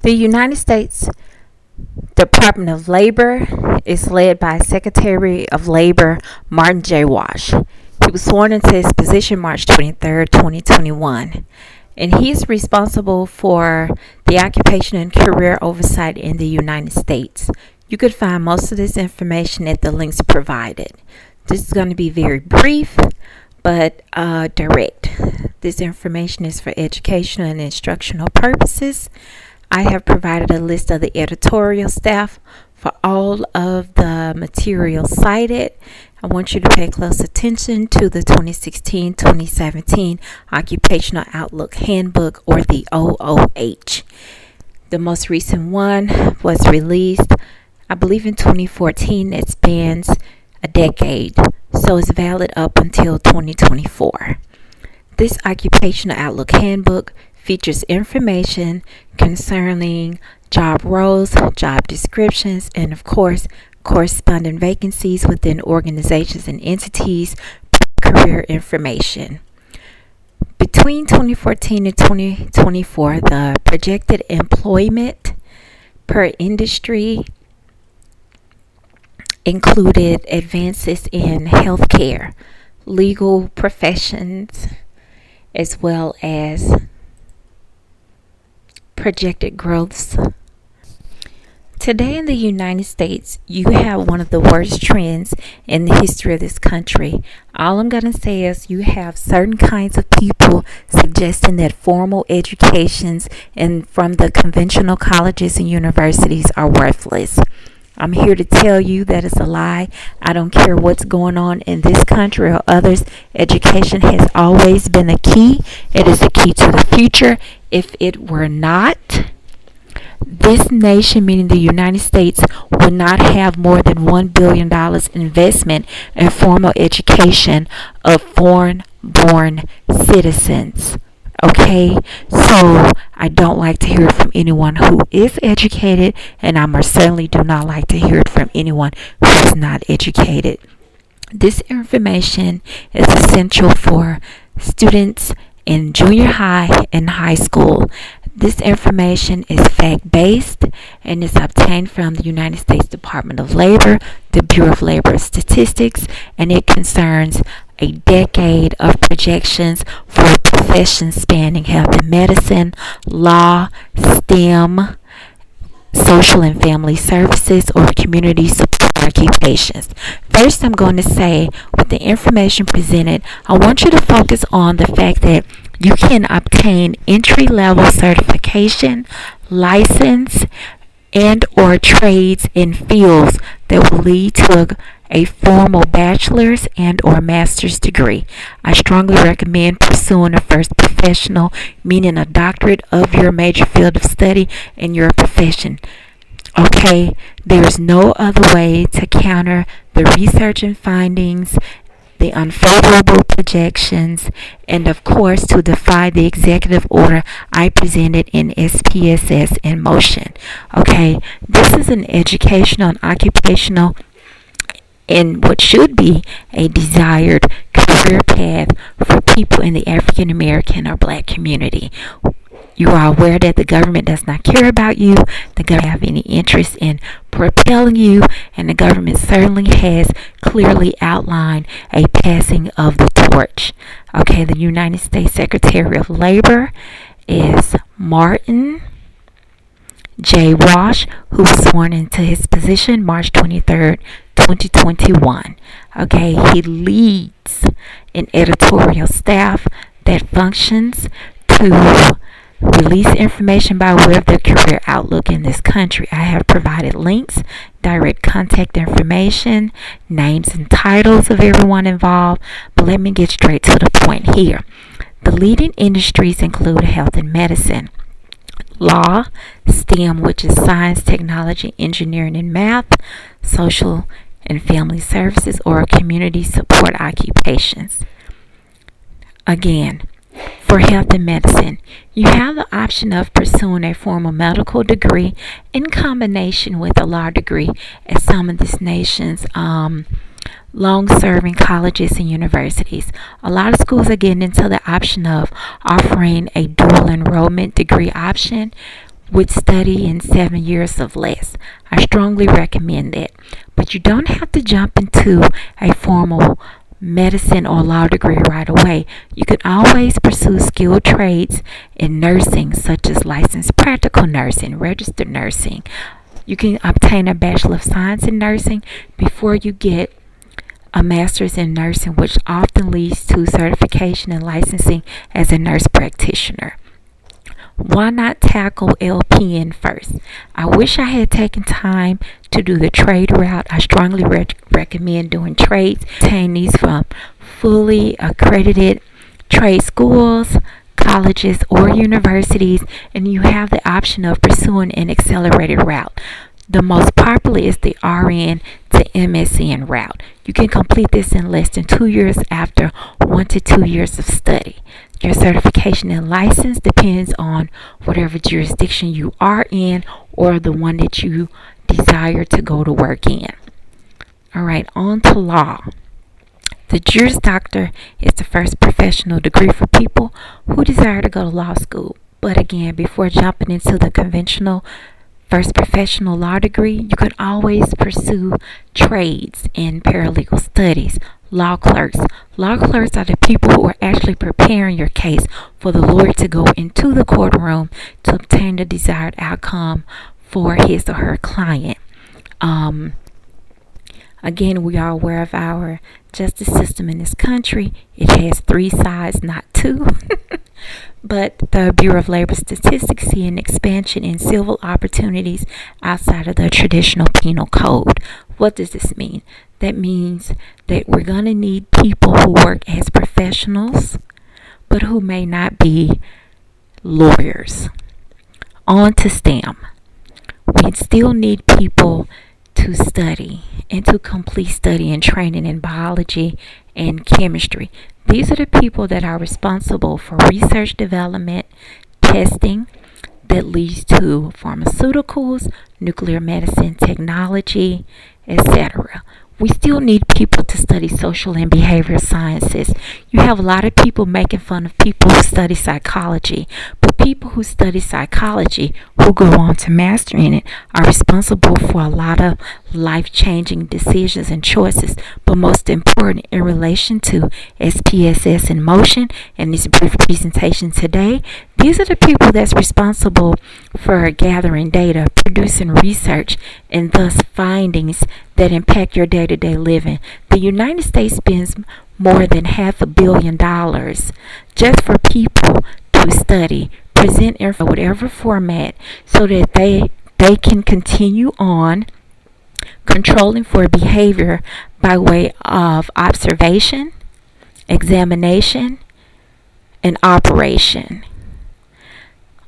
The United States Department of Labor is led by Secretary of Labor Martin J. Walsh. He was sworn into his position March 23rd, 2021, and he is responsible for the occupation and career oversight in the United States. You could find most of this information at the links provided. This is going to be very brief but direct. This information is for educational and instructional purposes. I have provided a list of the editorial staff for all of the materials cited. I want you to pay close attention to the 2016-2017 Occupational Outlook Handbook, or the OOH. The most recent one was released, I believe, in 2014. It spans a decade, so it's valid up until 2024. This Occupational Outlook Handbook features information concerning job roles, job descriptions, and of course, corresponding vacancies within organizations and entities, career information. Between 2014 and 2024, the projected employment per industry included advances in healthcare, legal professions, as well as projected growths. Today in the United States, you have one of the worst trends in the history of this country. All I'm going to say is you have certain kinds of people suggesting that formal educations and from the conventional colleges and universities are worthless. I'm here to tell you that is a lie. I don't care what's going on in this country or others. Education has always been a key. It is a key to the future. If it were not, this nation, meaning the United States, would not have more than $1 billion investment in formal education of foreign-born citizens. Okay, so I don't like to hear it from anyone who is educated, and I most certainly do not like to hear it from anyone who is not educated. This information is essential for students in junior high and high school. This information is fact-based and is obtained from the United States Department of Labor, the Bureau of Labor Statistics, and it concerns a decade of projections for professions spanning health and medicine, law, STEM, social and family services, or community support occupations. First, I'm going to say, with the information presented, I want you to focus on the fact that you can obtain entry-level certification, license, and or trades in fields that will lead to a formal bachelor's and or master's degree. I strongly recommend pursuing a first professional, meaning a doctorate of your major field of study in your profession. Okay, there is no other way to counter the research and findings, the unfavorable projections, and of course to defy the executive order I presented in SPSS in motion. Okay, this is an educational and occupational and what should be a desired career path for people in the African American or Black community. You are aware that the government does not care about you, the government doesn't have any interest in propelling you, and the government certainly has clearly outlined a passing of the torch. Okay, the United States Secretary of Labor is Martin J. Walsh, who was sworn into his position March 23rd, 2021. Okay, he leads an editorial staff that functions to release information by way of the career outlook in this country. I have provided links, direct contact information, names and titles of everyone involved, but let me get straight to the point here. The leading industries include health and medicine, law, STEM, which is science, technology, engineering, and math, social and family services, or community support occupations. Again, for health and medicine, you have the option of pursuing a formal medical degree in combination with a law degree at some of this nation's long-serving colleges and universities. A lot of schools are getting into the option of offering a dual enrollment degree option would study in 7 years or less. I strongly recommend that. But you don't have to jump into a formal medicine or law degree right away. You can always pursue skilled trades in nursing, such as licensed practical nursing, registered nursing. You can obtain a Bachelor of Science in nursing before you get a master's in nursing, which often leads to certification and licensing as a nurse practitioner. Why not tackle LPN first? I wish I had taken time to do the trade route. I strongly recommend doing trades. Obtain these from fully accredited trade schools, colleges, or universities, and you have the option of pursuing an accelerated route. The most popular is the RN to MSN route. You can complete this in less than 2 years after 1 to 2 years of study. Your certification and license depends on whatever jurisdiction you are in or the one that you desire to go to work in. Alright, on to law. The Juris Doctor is the first professional degree for people who desire to go to law school. But again, before jumping into the conventional first professional law degree, you can always pursue trades and paralegal studies. Law clerks. Law clerks are the people who are actually preparing your case for the lawyer to go into the courtroom to obtain the desired outcome for his or her client. Again, we are aware of our justice system in this country. It has 3 sides, not 2. But the Bureau of Labor Statistics see an expansion in civil opportunities outside of the traditional penal code. What does this mean? That means that we're going to need people who work as professionals, but who may not be lawyers. On to STEM. We still need people to study and to complete study and training in biology and chemistry. These are the people that are responsible for research development, testing that leads to pharmaceuticals, nuclear medicine technology, etc. We still need people to study social and behavioral sciences. You have a lot of people making fun of people who study psychology, but people who study psychology, who go on to mastering it, are responsible for a lot of life-changing decisions and choices. But most important, in relation to SPSS in motion and this brief presentation today, these are the people that's responsible for gathering data, producing research, and thus findings that impact your day-to-day living. The United States spends more than $500 million just for people to study, present in whatever format, so that they can continue on controlling for behavior by way of observation, examination, and operation.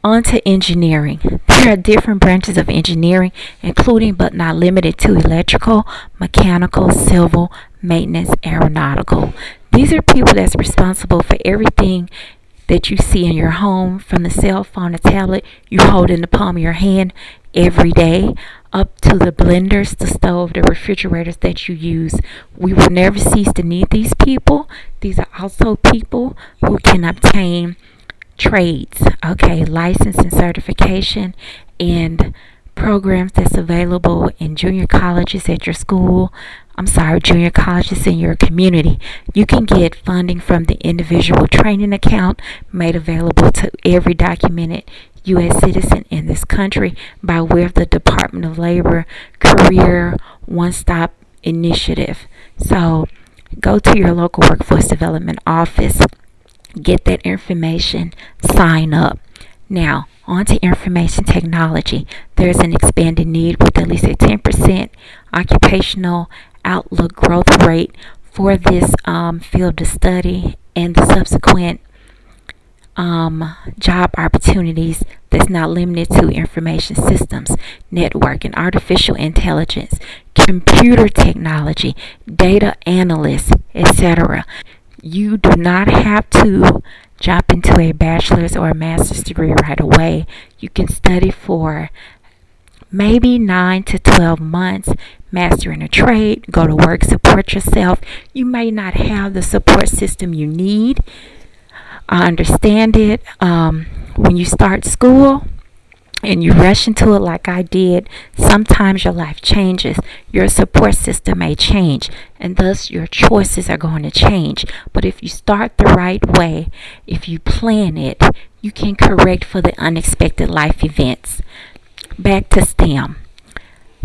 On to engineering. There are different branches of engineering, including but not limited to electrical, mechanical, civil, maintenance, aeronautical. These are people that's responsible for everything that you see in your home, from the cell phone, the tablet you hold in the palm of your hand every day, up to the blenders, the stove, the refrigerators that you use. We will never cease to need these people. These are also people who can obtain trades, license and certification, and programs that's available in junior colleges at your school. Junior colleges in your community. You can get funding from the individual training account made available to every documented U.S. citizen in this country by way of the Department of Labor Career One-Stop Initiative. So go to your local workforce development office, get that information, sign up. Now, on to information technology. There's an expanded need with at least a 10% occupational outlook growth rate for this field of study, and the subsequent job opportunities that's not limited to information systems, networking, artificial intelligence, computer technology, data analysts, etc. You do not have to jump into a bachelor's or a master's degree right away. You can study for maybe 9 to 12 months, mastering a trade, go to work, support yourself. You may not have the support system you need. I understand it. When you start school, and you rush into it like I did, sometimes your life changes. Your support system may change, and thus your choices are going to change. But if you start the right way, if you plan it, you can correct for the unexpected life events. Back to STEM.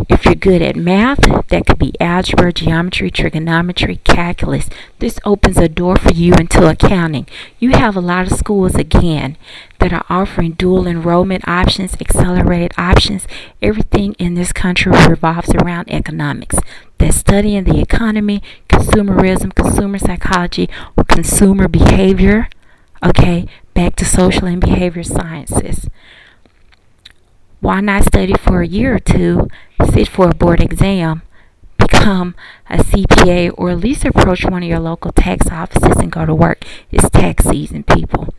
If you're good at math, that could be algebra, geometry, trigonometry, calculus. This opens a door for you into accounting. You have a lot of schools, again, that are offering dual enrollment options, accelerated options. Everything in this country revolves around economics. They're studying the economy, consumerism, consumer psychology, or consumer behavior. Okay, back to social and behavior sciences. Why not study for a year or two, sit for a board exam, become a CPA, or at least approach one of your local tax offices and go to work? It's tax season, people.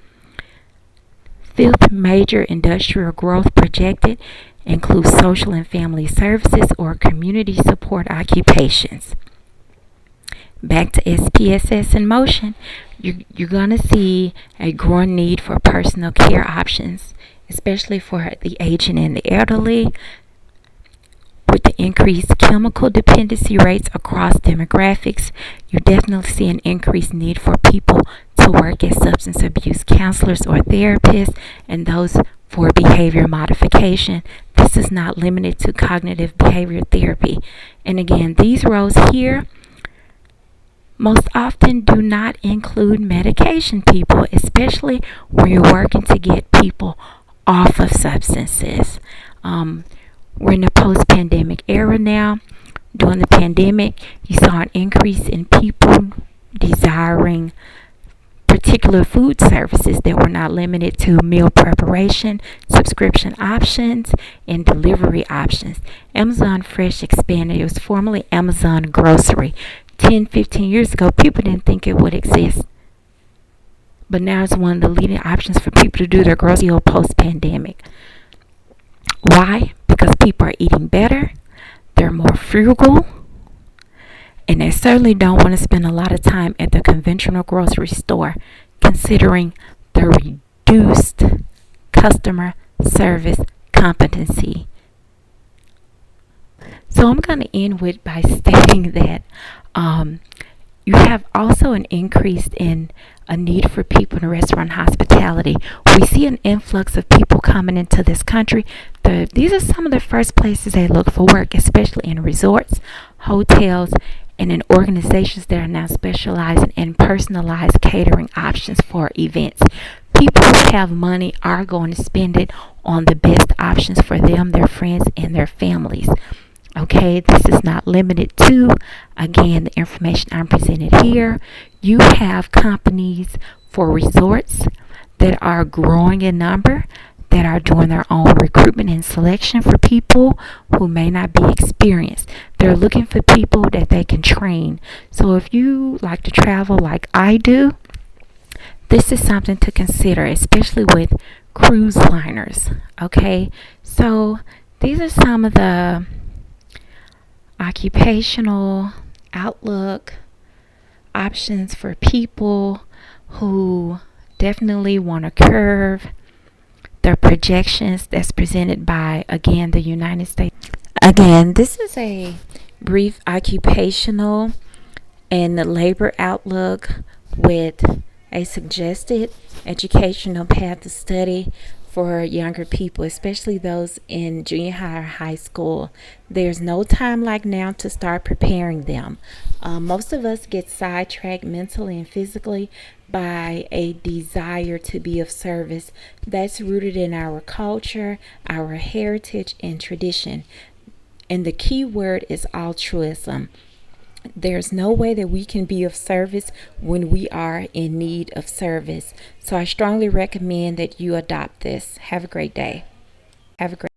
Fifth major industrial growth projected includes social and family services or community support occupations. Back to SPSS in motion, you're going to see a growing need for personal care options, especially for the aging and the elderly. With the increased chemical dependency rates across demographics, you definitely see an increased need for people to work as substance abuse counselors or therapists, and those for behavior modification. This is not limited to cognitive behavior therapy. And again, these roles here most often do not include medication, people, especially when you're working to get people off of substances. We're in a post-pandemic era now. During the pandemic, you saw an increase in people desiring particular food services that were not limited to meal preparation, subscription options, and delivery options. Amazon Fresh expanded. It was formerly Amazon Grocery. 10, 15 years ago, people didn't think it would exist. But now it's one of the leading options for people to do their grocery post-pandemic. Why? Because people are eating better, they're more frugal, and they certainly don't want to spend a lot of time at the conventional grocery store, considering the reduced customer service competency. So I'm going to end with by stating that you have also an increase in a need for people in restaurant hospitality. We see an influx of people coming into this country. These are some of the first places they look for work, especially in resorts, hotels, and in organizations that are now specializing in personalized catering options for events. People who have money are going to spend it on the best options for them, their friends, and their families. Okay, this is not limited to, again, the information I'm presented here. You have companies for resorts that are growing in number, that are doing their own recruitment and selection for people who may not be experienced. They're looking for people that they can train. So if you like to travel like I do, this is something to consider, especially with cruise liners. Okay, so these are some of the occupational outlook options for people who definitely want to curve their projections that's presented by, again, the United States. Again, this is a brief occupational and labor outlook with a suggested educational path to study for younger people, especially those in junior high or high school. There's no time like now to start preparing them. Most of us get sidetracked mentally and physically by a desire to be of service that's rooted in our culture, our heritage, and tradition. And the key word is altruism. There's no way that we can be of service when we are in need of service. So I strongly recommend that you adopt this. Have a great day. Have a great